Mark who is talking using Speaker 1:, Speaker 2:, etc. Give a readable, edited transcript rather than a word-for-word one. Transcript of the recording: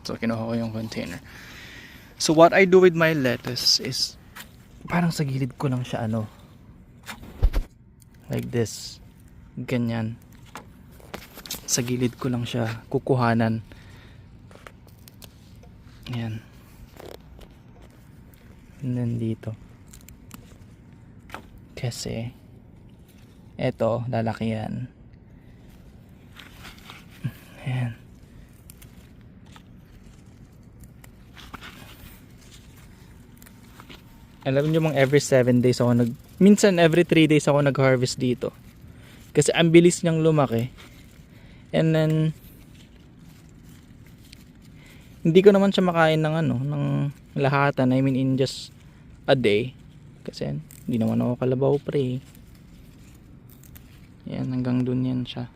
Speaker 1: So kinuha ko yung container. So what I do with my lettuce is parang sa gilid ko lang siya like this, ganyan, sa gilid ko lang siya kukuhanan. Yan. And then dito kasi eto lalaki yan. Ayan. Alam nyo, every 7 days ako minsan every 3 days ako nag-harvest dito. Kasi ang bilis niyang lumaki. And then hindi ko naman siya makain ng ng lahatan. I mean in just a day. Kasi hindi naman ako kalabaw pre. Yan, hanggang dun yan siya.